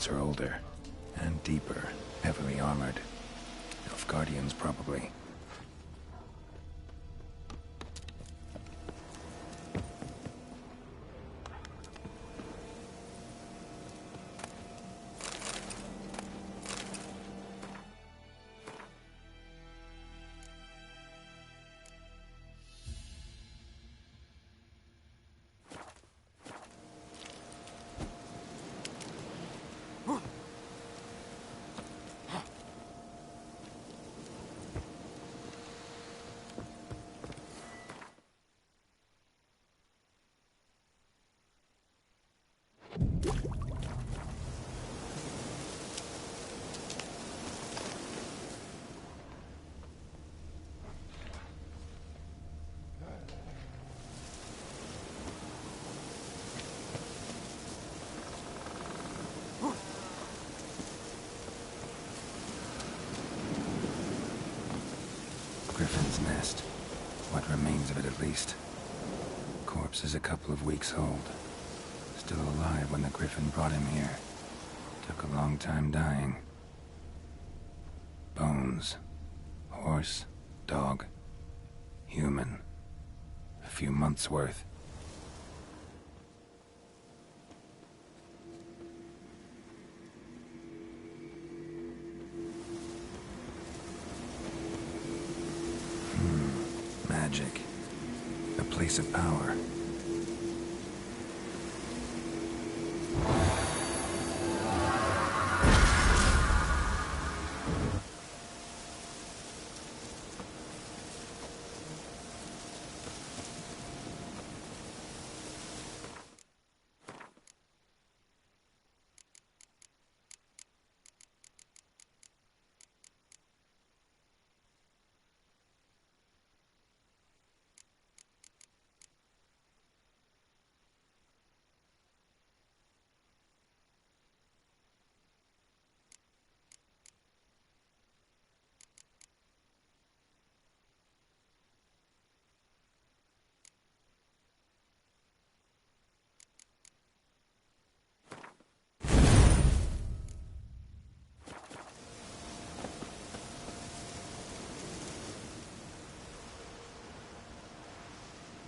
Footprints are older and deeper, heavily armored. Nilfgaardians, probably. Griffin's nest. What remains of it, at least. Corpse is a couple of weeks old. Still alive when the Griffin brought him here. Took a long time dying. Bones. Horse. Dog. Human. A few months' worth. Magic. A place of power.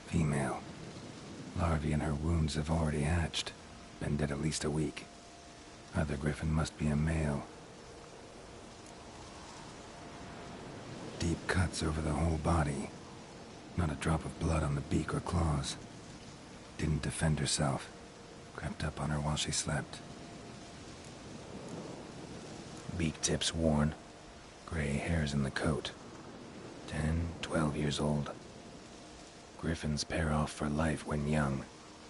Female. Larvae in her wounds have already hatched. Been dead at least a week. Other Griffin must be a male. Deep cuts over the whole body. Not a drop of blood on the beak or claws. Didn't defend herself. Crept up on her while she slept. Beak tips worn. Gray hairs in the coat. 10, 12 years old. Griffins pair off for life when young.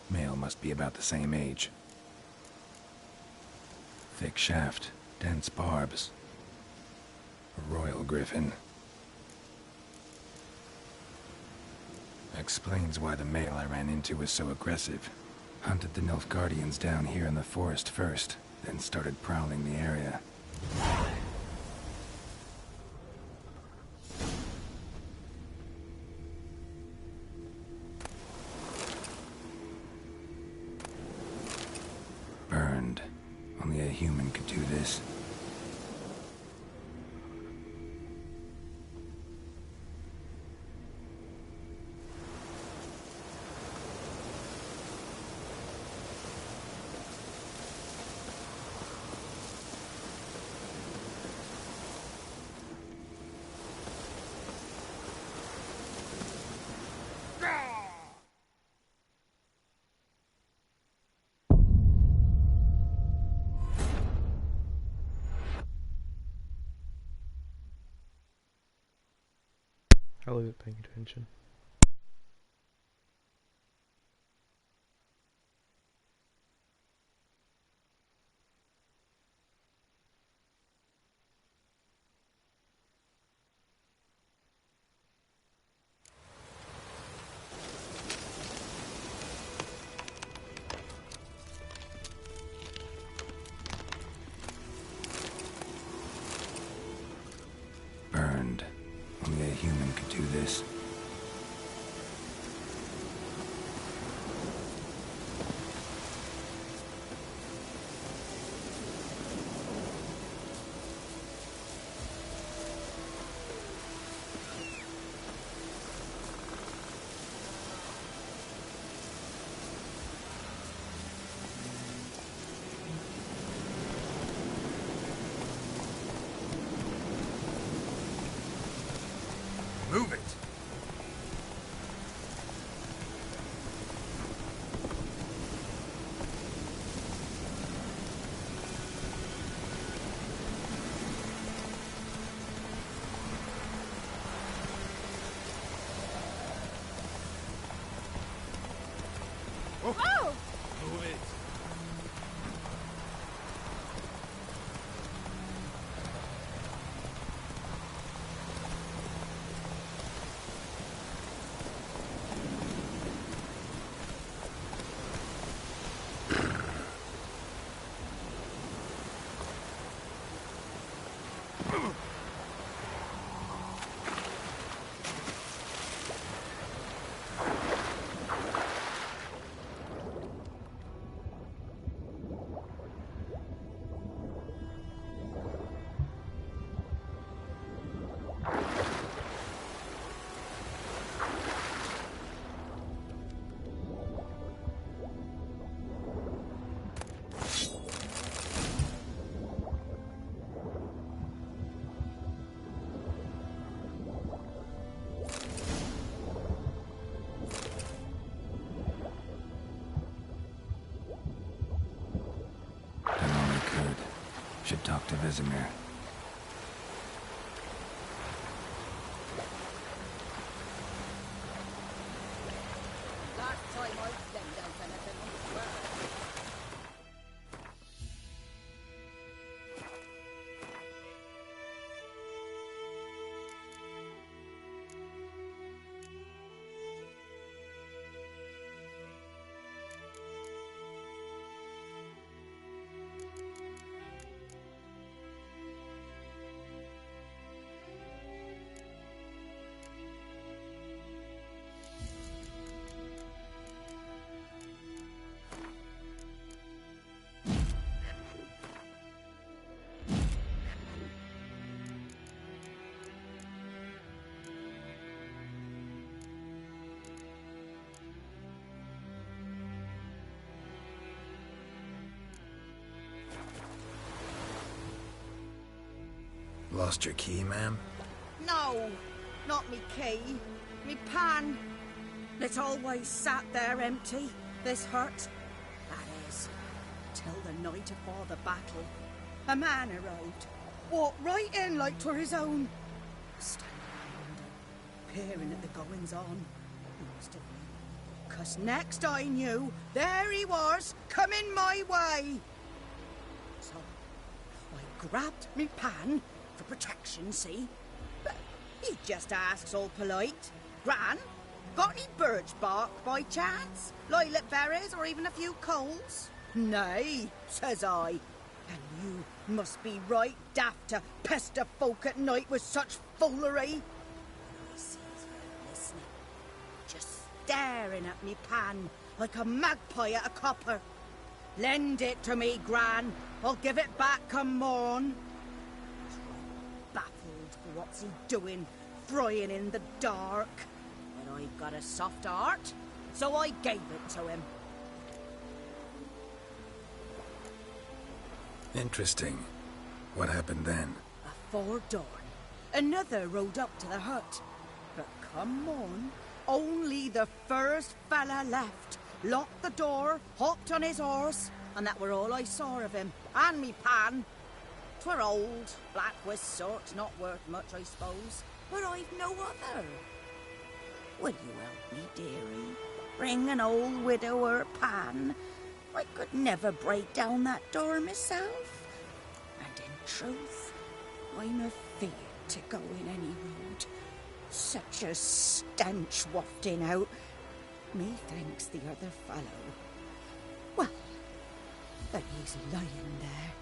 Male must be about the same age. Thick shaft, dense barbs. A royal griffin. Explains why the male I ran into was so aggressive. Hunted the Nilfgaardians down here in the forest first, then started prowling the area. Burned. Only a human could do this. I wasn't paying attention. Burned. Only a human could do this. Oh! Move it. Should talk to Vesemir. Last time I sent out anything on the world. Lost your key, ma'am? No, not me key. Me pan. It's always sat there empty, this hut. That is, till the night afore the battle. A man arrived, walked right in like 'twere his own. Standing around, peering at the goings-on. He must have been. 'Cause next I knew, there he was, coming my way. So, I grabbed me pan, for protection, see? But he just asks all polite. Gran, got any birch bark by chance? Lilac berries or even a few coals? Nay, says I. And you must be right daft to pester folk at night with such foolery. And I sees her listening, just staring at me pan like a magpie at a copper. Lend it to me, Gran. I'll give it back come morn. Baffled, what's he doing, frying in the dark? But I've got a soft heart, so I gave it to him. Interesting. What happened then? Afore dawn, another rode up to the hut. But come on, only the first fella left. Locked the door, hopped on his horse, and that were all I saw of him, and me pan. 'Twere old, black-wist sort, not worth much, I suppose. But I've no other. Will you help me, dearie? Bring an old widower pan. I could never break down that door myself. And in truth, I'm afeard to go in any road. Such a stench wafting out. Methinks the other fellow. Well, but he's lying there.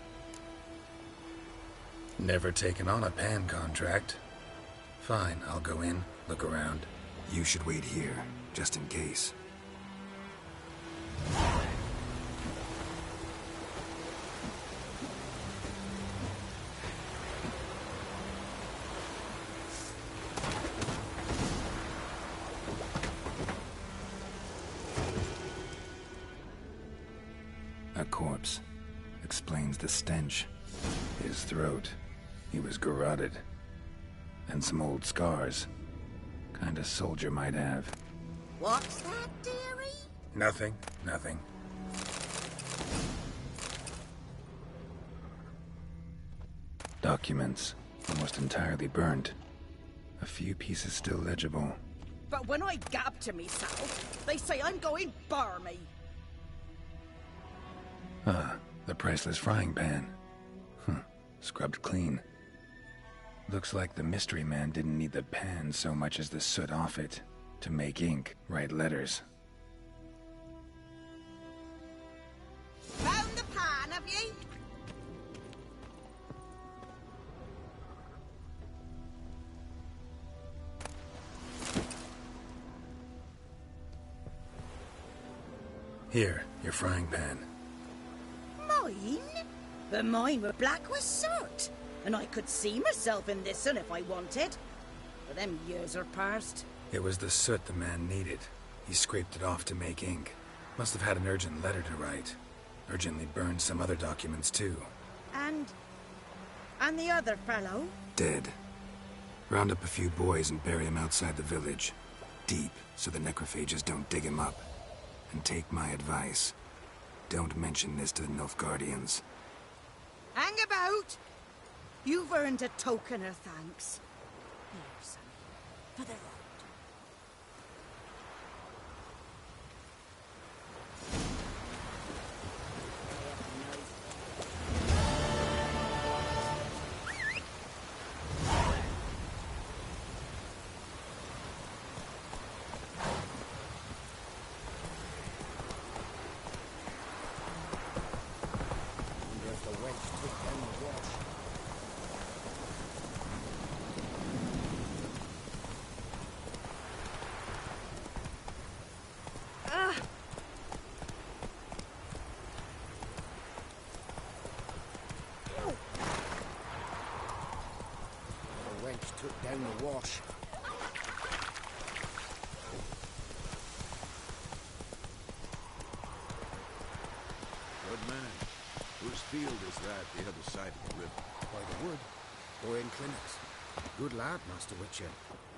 Never taken on a pan contract. Fine, I'll go in, look around. You should wait here, just in case. A corpse. Explains the stench. His throat. He was garroted. And some old scars. Kind of soldier might have. What's that, dearie? Nothing. Documents. Almost entirely burnt. A few pieces still legible. But when I gab to myself, they say I'm going barmy. Ah, the priceless frying pan. Scrubbed clean. Looks like the mystery man didn't need the pan so much as the soot off it to make ink, write letters. Found the pan, have ye? Here, your frying pan. Mine? But mine were black with soot, and I could see myself in this one if I wanted. But them years are past. It was the soot the man needed. He scraped it off to make ink. Must have had an urgent letter to write. Urgently burned some other documents too. And the other fellow? Dead. Round up a few boys and bury him outside the village. Deep, so the necrophages don't dig him up. And take my advice. Don't mention this to the Nilfgaardians. Hang about! You've earned a token of thanks. Here, son, for the road. Took down the wash. Good man. Whose field is that, the other side of the river? By the wood. Boyan Clinics. Good lad, Master Witcher.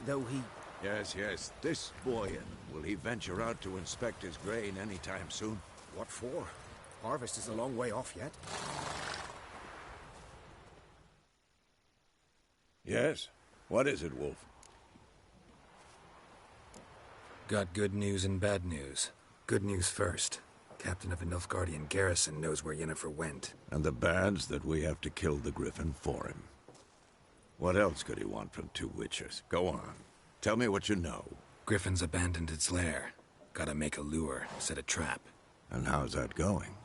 Though he... Yes. This Boyan. Will he venture out to inspect his grain any time soon? What for? Harvest is a long way off yet. Yes. What is it, Wolf? Got good news and bad news. Good news first. Captain of a Nilfgaardian garrison knows where Yennefer went. And the bad's that we have to kill the Griffin for him. What else could he want from two Witchers? Go on. Tell me what you know. Griffin's abandoned its lair. Gotta make a lure, set a trap. And how's that going?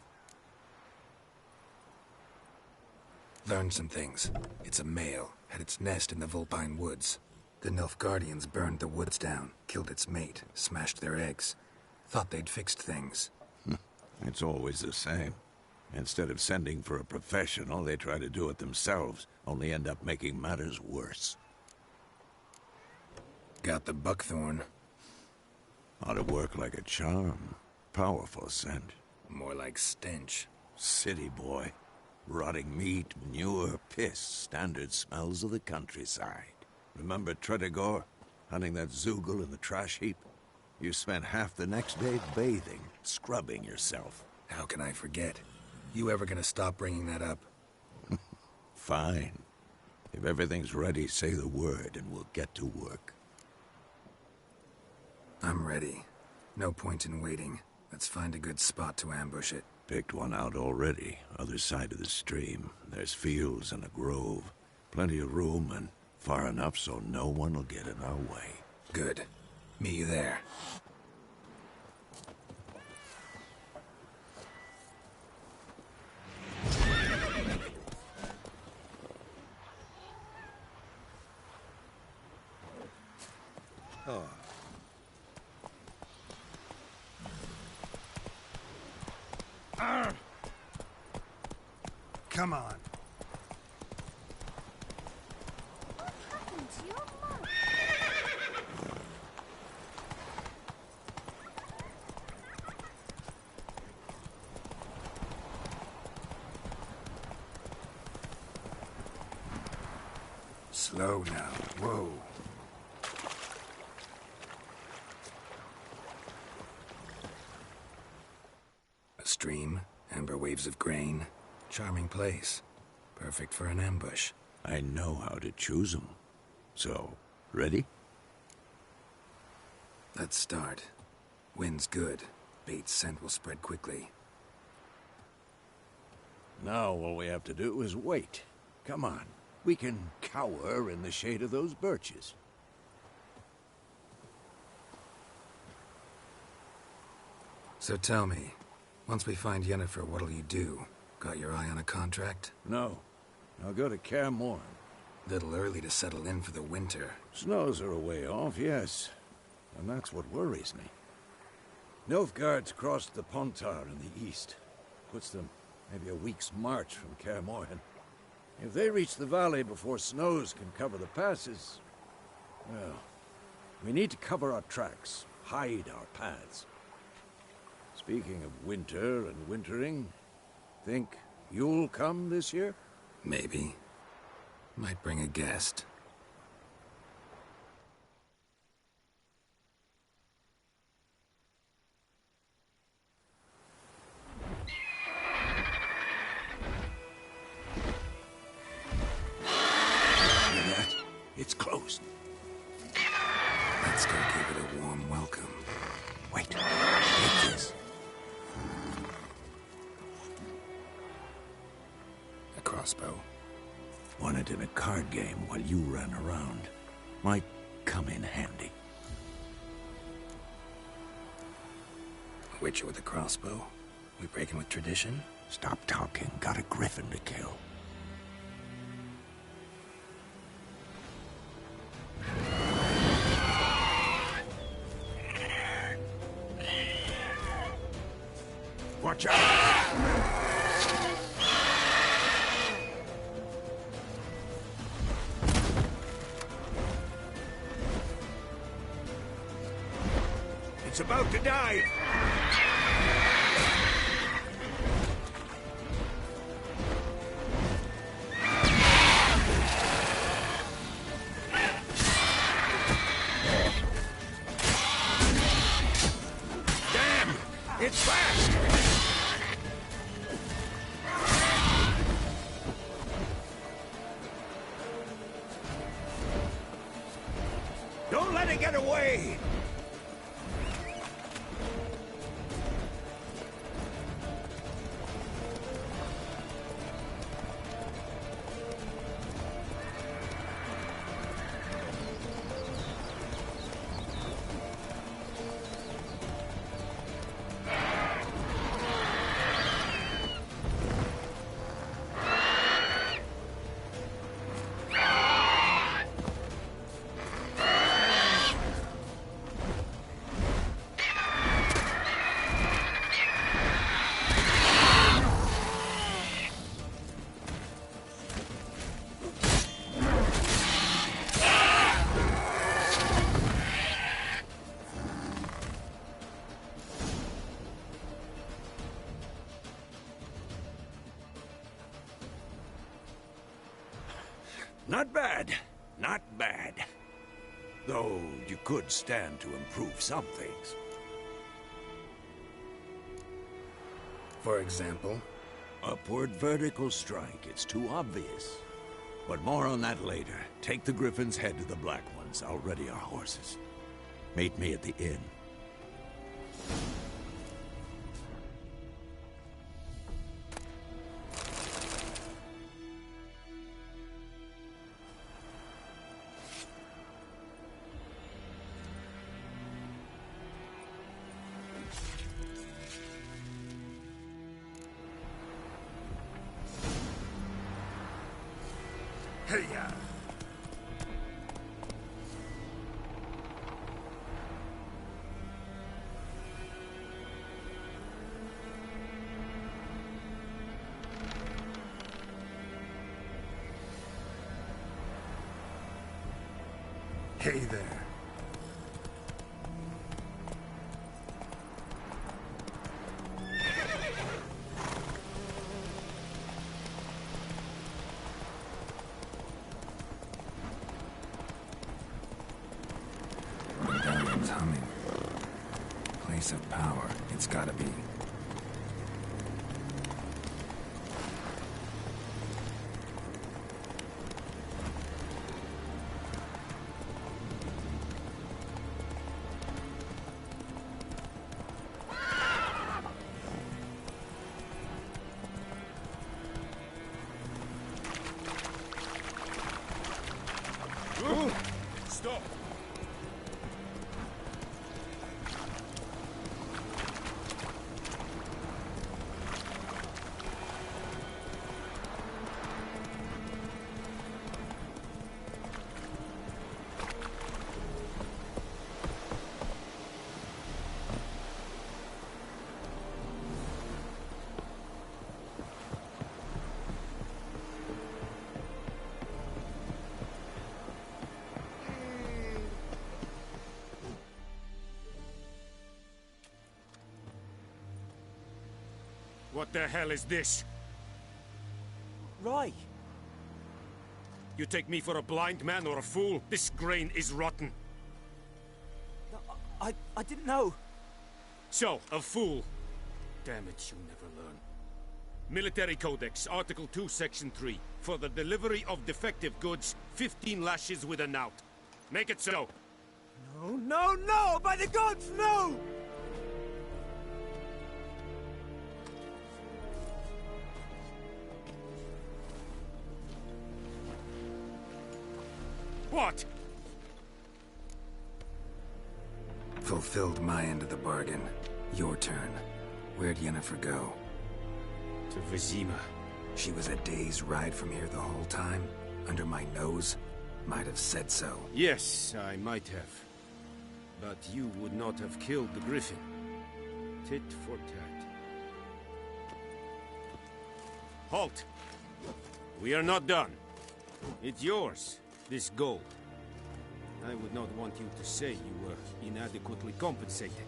Learned some things. It's a male, had its nest in the Vulpine Woods. The Nilfgaardians burned the woods down, killed its mate, smashed their eggs. Thought they'd fixed things. It's always the same. Instead of sending for a professional, they try to do it themselves, only end up making matters worse. Got the buckthorn. Ought to work like a charm. Powerful scent. More like stench. City boy. Rotting meat, manure, piss, standard smells of the countryside. Remember Tretogor? Hunting that Zoogle in the trash heap? You spent half the next day bathing, scrubbing yourself. How can I forget? You ever gonna stop bringing that up? Fine. If everything's ready, say the word and we'll get to work. I'm ready. No point in waiting. Let's find a good spot to ambush it. Picked one out already, other side of the stream. There's fields and a grove. Plenty of room and far enough so no one will get in our way. Good. Meet you there. Oh. Come on. What happened to your mouth? Slow now. Whoa. A stream, amber waves of grain. Charming place. Perfect for an ambush. I know how to choose 'em. So, ready? Let's start. Wind's good. Bait's scent will spread quickly. Now all we have to do is wait. Come on. We can cower in the shade of those birches. So tell me, once we find Yennefer, what'll you do? Got your eye on a contract? No. I'll go to Kaer Morhen. Little early to settle in for the winter. Snows are a way off, yes. And that's what worries me. Nilfgaard's crossed the Pontar in the east. Puts them maybe a week's march from Kaer Morhen. If they reach the valley before snows can cover the passes, well, we need to cover our tracks, hide our paths. Speaking of winter and wintering, think you'll come this year? Maybe. Might bring a guest. Hear that? It's closed. Let's go give it a warm welcome. Wait, take this. A crossbow. Won it in a card game while you ran around. Might come in handy. A witcher with a crossbow? We breaking with tradition? Stop talking. Got a griffin to kill. Watch out! It's about to dive! Damn! It's fast! Don't let it get away! Not bad. Not bad. Though you could stand to improve some things. For example? Upward vertical strike. It's too obvious. But more on that later. Take the Griffin's head to the Black Ones. I'll ready our horses. Meet me at the inn. Hey-ya! Hey there. Medallion's humming. Place of power. It's gotta be. What the hell is this? Right. You take me for a blind man or a fool? This grain is rotten. No, I didn't know. So, a fool. Damn it, you never learn. Military Codex, Article 2, Section 3. For the delivery of defective goods, 15 lashes with a knout. Make it so. No, no, no! By the gods, no! What? Fulfilled my end of the bargain. Your turn. Where'd Yennefer go? To Vizima. She was a day's ride from here the whole time? Under my nose? Might have said so. Yes, I might have. But you would not have killed the Griffin. Tit for tat. Halt! We are not done. It's yours, this gold. I would not want you to say you were inadequately compensated.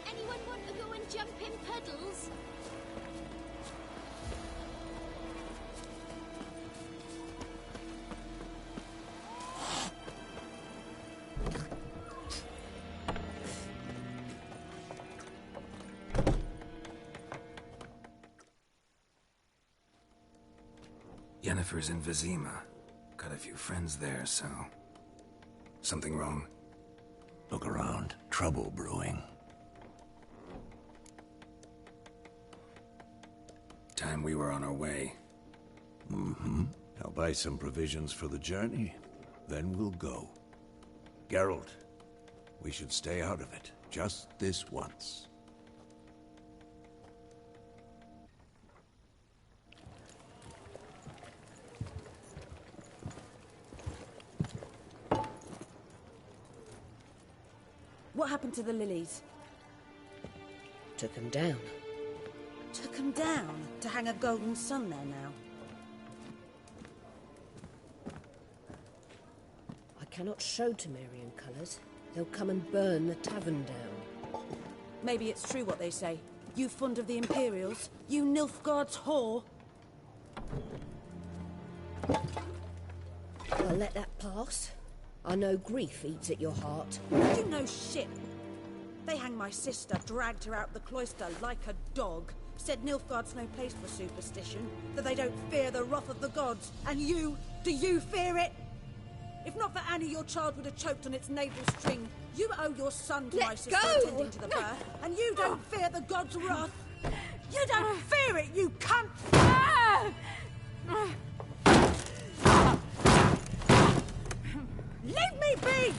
Anyone want to go and jump in puddles? Yennefer's in Vizima. Got a few friends there, so... Something wrong? Look around. Trouble brewing. Time we were on our way. Mm-hmm. I'll buy some provisions for the journey. Then we'll go. Geralt, we should stay out of it. Just this once. What happened to the lilies? Took him down. Took them down to hang a golden sun there now. I cannot show Temerian colours. They'll come and burn the tavern down. Maybe it's true what they say. You fond of the Imperials? You Nilfgaard's whore? I'll let that pass. I know grief eats at your heart. You know shit. They hanged my sister, dragged her out the cloister like a dog. Said Nilfgaard's no place for superstition, that they don't fear the wrath of the gods. And you, do you fear it? If not for Annie, your child would have choked on its navel string. You owe your son to my sister attending to the birth, and you don't fear the gods' wrath. You don't fear it, you cunt! Leave me be!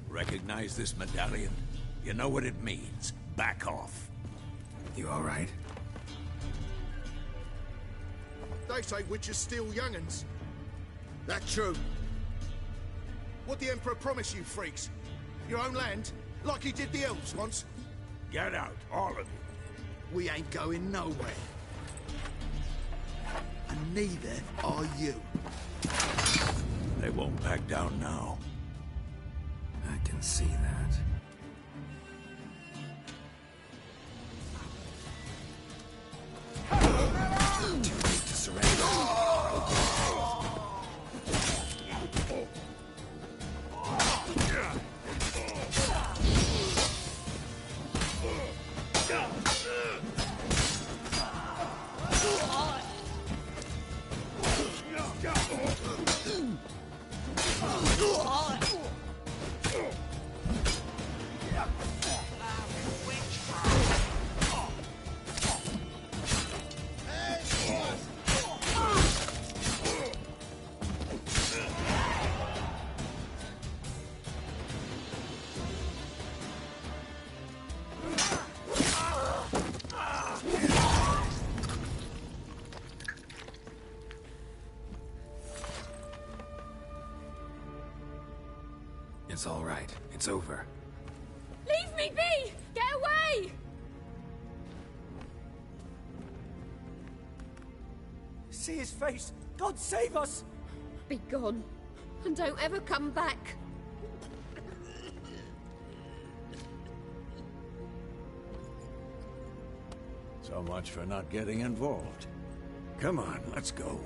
Recognize this medallion? You know what it means. Back off. You all right? They say witches steal young'uns. That true? What the Emperor promised you freaks? Your own land? Like he did the elves once? Get out, all of you. We ain't going nowhere. And neither are you. They won't back down now. I can see that. Too late to surrender. It's all right. It's over. Leave me be! Get away! See his face! God save us! Be gone. And don't ever come back. So much for not getting involved. Come on, let's go.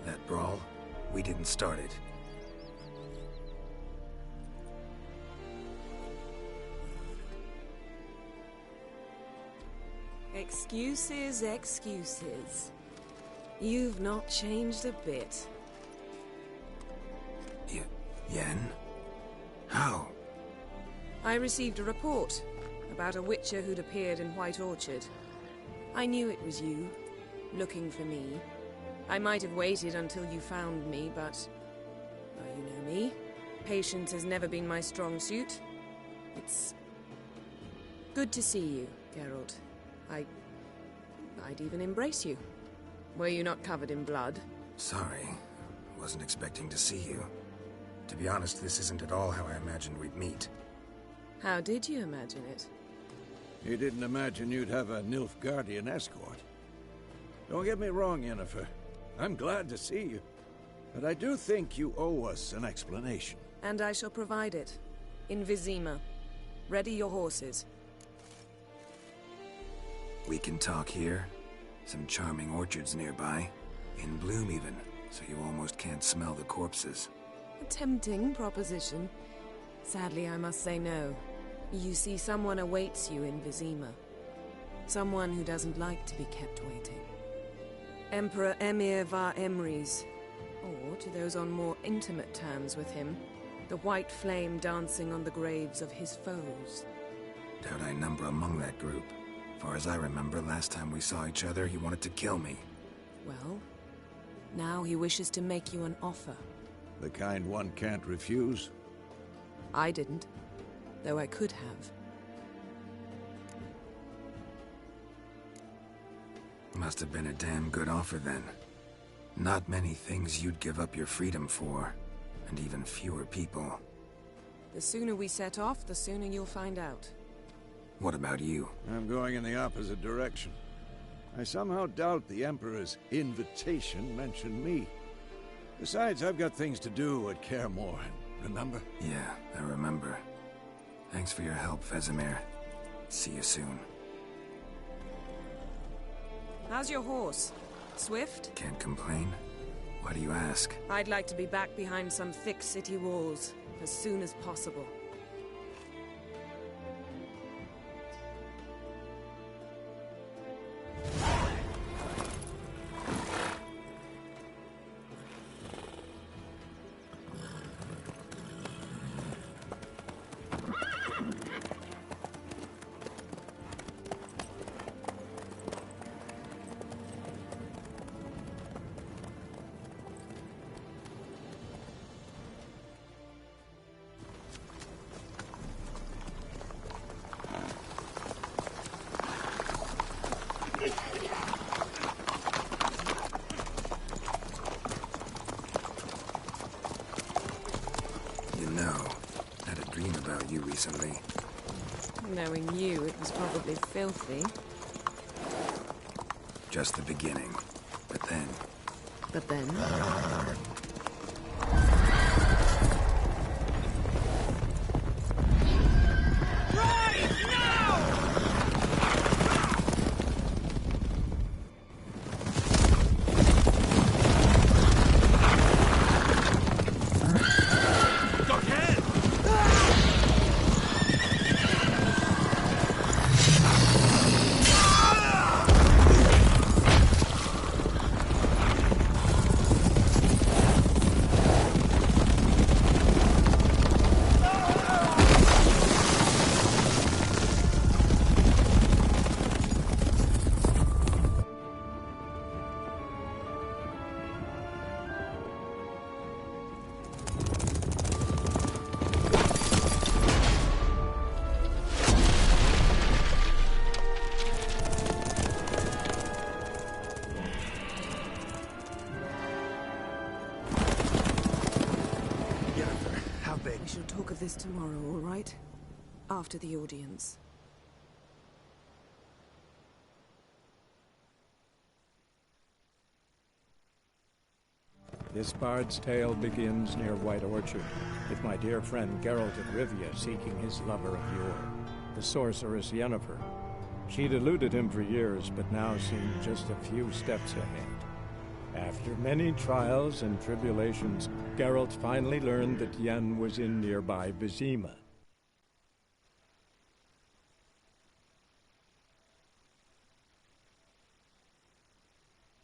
That brawl, we didn't start it. Excuses, excuses. You've not changed a bit. Yen? How? I received a report about a witcher who'd appeared in White Orchard. I knew it was you, looking for me. I might have waited until you found me, but... well, you know me. Patience has never been my strong suit. It's... good to see you, Geralt. I'd even embrace you. Were you not covered in blood? Sorry. Wasn't expecting to see you. To be honest, this isn't at all how I imagined we'd meet. How did you imagine it? You didn't imagine you'd have a Nilfgaardian escort. Don't get me wrong, Yennefer. I'm glad to see you. But I do think you owe us an explanation. And I shall provide it. In Vizima. Ready your horses. We can talk here. Some charming orchards nearby. In bloom even, so you almost can't smell the corpses. A tempting proposition. Sadly, I must say no. You see, someone awaits you in Vizima. Someone who doesn't like to be kept waiting. Emperor Emir var Emrys. Or, to those on more intimate terms with him, the white flame dancing on the graves of his foes. Doubt I number among that group. Far as I remember, last time we saw each other, he wanted to kill me. Well, now he wishes to make you an offer. The kind one can't refuse? I didn't, though I could have. Must have been a damn good offer then. Not many things you'd give up your freedom for, and even fewer people. The sooner we set off, the sooner you'll find out. What about you? I'm going in the opposite direction. I somehow doubt the Emperor's invitation mentioned me. Besides, I've got things to do at Kaer Morhen, remember? Yeah, I remember. Thanks for your help, Vesemir. See you soon. How's your horse? Swift? Can't complain. Why do you ask? I'd like to be back behind some thick city walls, as soon as possible. Recently. Knowing you, it was probably filthy. Just the beginning. But then... But then? We shall talk of this tomorrow, all right? After the audience. This bard's tale begins near White Orchard, with my dear friend Geralt of Rivia seeking his lover of yore, the sorceress Yennefer. She'd eluded him for years, but now seemed just a few steps ahead. After many trials and tribulations, Geralt finally learned that Yen was in nearby Vizima,